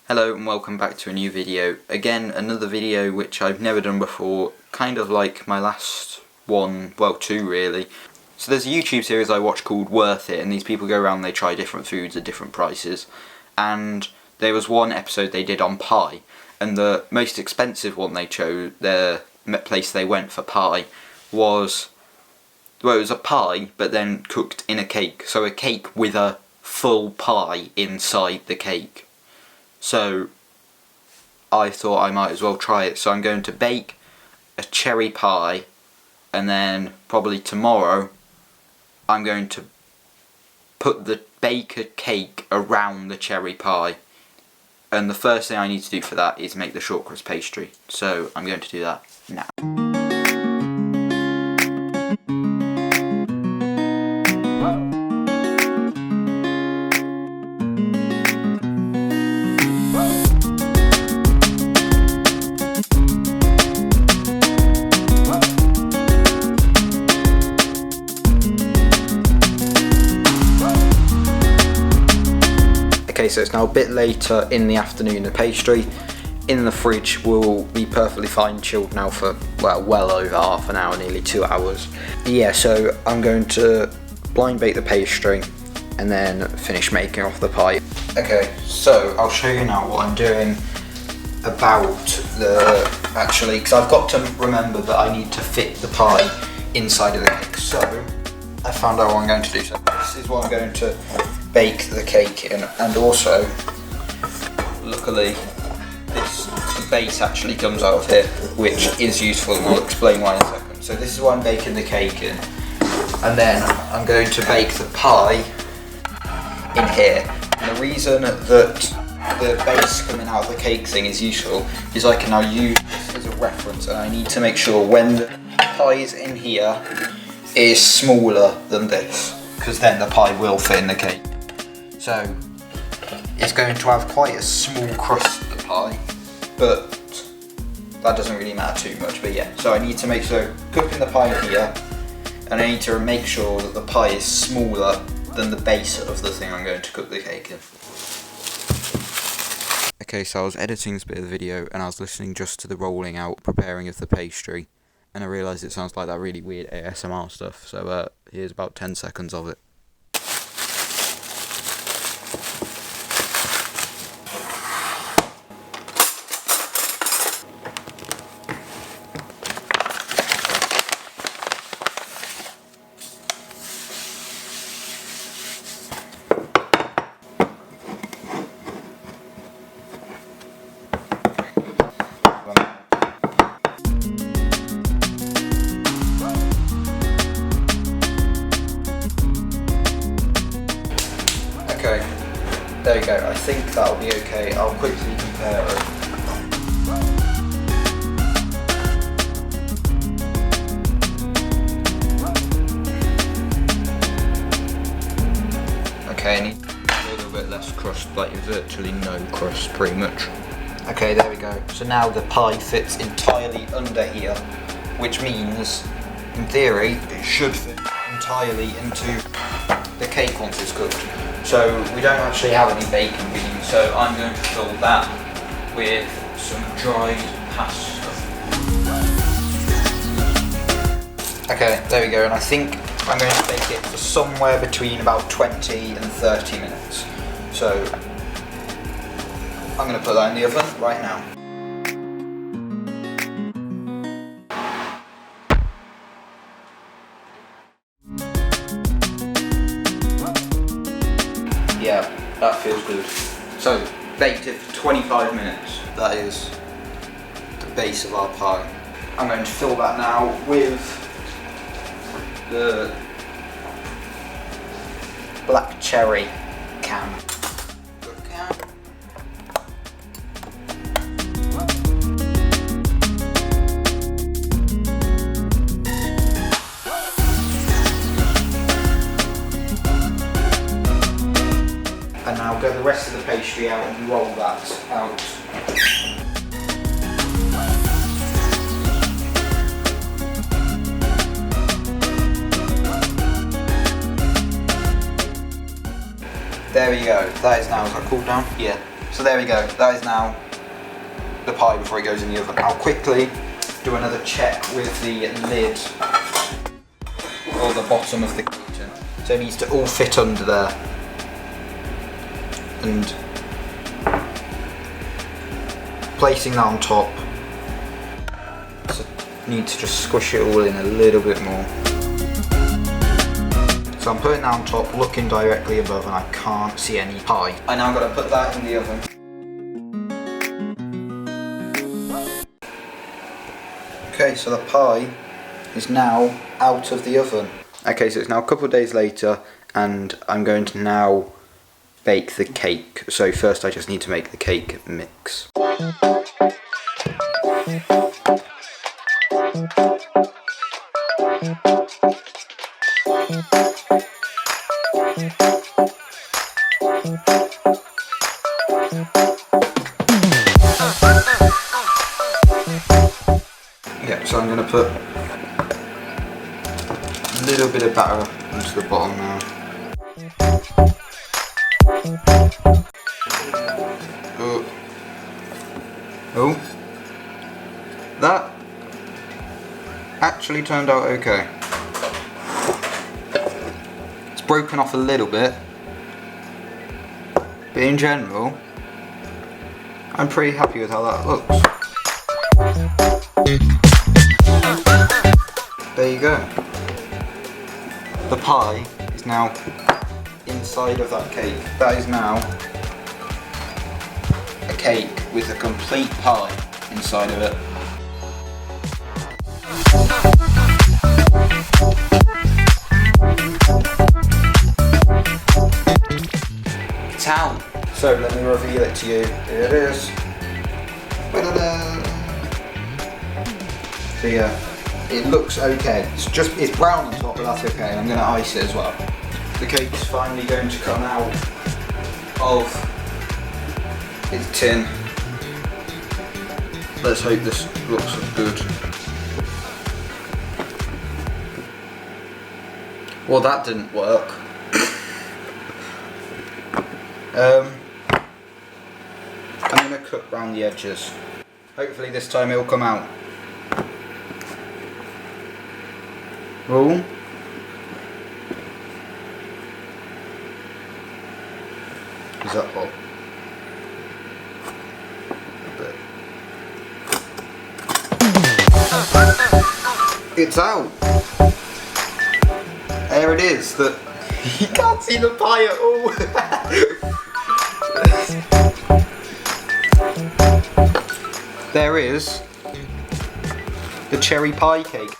Hello and welcome back to a new video. Again, another video which I've never done before, kind of like my last one, well two really. So there's a YouTube series I watch called Worth It, and these people go around and they try different foods at different prices. And there was one episode they did on pie, and the most expensive one they chose, the place they went for pie, was, well, it was a pie but then cooked in a cake. So a cake with a full pie inside the cake. So I thought I might as well try it. So I'm going to bake a cherry pie, and then probably tomorrow I'm going to put the bake a cake around the cherry pie. And the first thing I need to do for that is make the short crust pastry. So I'm going to do that now. Okay, so it's now a bit later in the afternoon. The pastry in the fridge will be perfectly fine chilled now for, well over half an hour, nearly 2 hours. Yeah, so I'm going to blind bake the pastry and then finish making off the pie. Okay, so I'll show you now what I'm doing about actually, because I've got to remember that I need to fit the pie inside of the cake. So I found out what I'm going to do. So this is what I'm going to bake the cake in, and also luckily the base actually comes out of here, which is useful, and I'll explain why in a second. So this is what I'm baking the cake in, and then I'm going to bake the pie in here. And the reason that the base coming out of the cake thing is useful is I can now use this as a reference, and I need to make sure when the pie is in here is smaller than this, because then the pie will fit in the cake. So it's going to have quite a small crust, the pie, but that doesn't really matter too much. But yeah, so I need to make sure cooking the pie here, and I need to make sure that the pie is smaller than the base of the thing I'm going to cook the cake in. Okay, so I was editing this bit of the video and I was listening just to the rolling out, preparing of the pastry, and I realised it sounds like that really weird ASMR stuff. So here's about 10 seconds of it. Okay, there you go. I think that'll be okay. I'll quickly compare it. Okay, I need a little bit less crust, like virtually no crust, pretty much. Okay, there we go. So now the pie fits entirely under here, which means, in theory, it should fit entirely into the cake once it's cooked. So we don't actually have any bacon beans, so I'm going to fill that with some dried pasta. Okay, there we go, and I think I'm going to bake it for somewhere between about 20 and 30 minutes. So I'm going to put that in the oven right now. Yeah, that feels good. So, baked it for 25 minutes. That is the base of our pie. I'm going to fill that now with the black cherry can. And now get the rest of the pastry out and roll that out. There we go. That is now, has that cooled down? Yeah. So there we go, that is now the pie before it goes in the oven. I'll quickly do another check with the lid or the bottom of the kitchen. So it needs to all fit under there. And placing that on top. So need to just squish it all in a little bit more. So I'm putting that on top, looking directly above, and I can't see any pie. I now got to put that in the oven. Okay, so the pie is now out of the oven. Okay, so it's now a couple of days later, and I'm going to now bake the cake. So first I just need to make the cake mix. Yeah, so I'm going to put a little bit of batter onto the bottom now. Oh, that actually turned out okay. It's broken off a little bit, but in general, I'm pretty happy with how that looks. There you go. The pie is now inside of that cake. That is now a cake with a complete pie inside of it. It's out. So let me reveal it to you. Here it is. Ta-da-da. So yeah, it looks okay. It's brown on top, but that's okay. I'm going to ice it as well. The cake's finally going to come out of its tin. Let's hope this looks good. Well, that didn't work. I'm going to cut round the edges. Hopefully this time it'll come out. Oh. Is that hot? It's out. There it is. You can't see the pie at all. There is the cherry pie cake.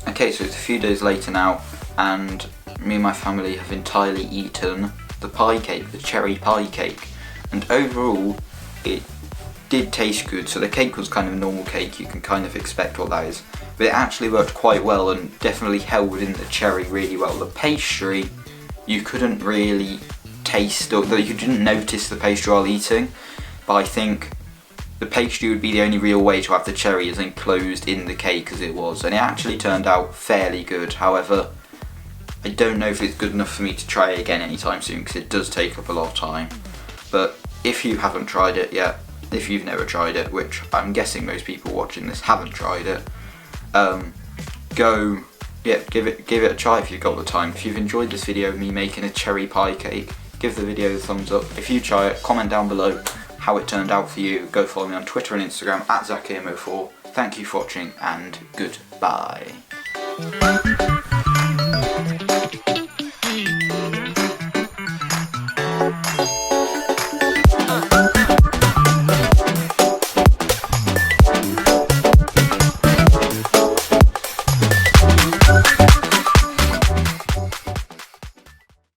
Okay, so it's a few days later now, and me and my family have entirely eaten the pie cake, the cherry pie cake, and overall it did taste good. So the cake was kind of a normal cake, you can kind of expect what that is, but it actually worked quite well and definitely held in the cherry really well. The pastry, you couldn't really taste, or you didn't notice the pastry while eating, but I think the pastry would be the only real way to have the cherry as enclosed in the cake as it was, and it actually turned out fairly good. However, I don't know if it's good enough for me to try it again anytime soon, because it does take up a lot of time. But if you haven't tried it yet, if you've never tried it, which I'm guessing most people watching this haven't tried it, give it a try if you've got the time. If you've enjoyed this video of me making a cherry pie cake, give the video a thumbs up. If you try it, comment down below how it turned out for you. Go follow me on Twitter and Instagram at ZachAmo4. Thank you for watching, and goodbye.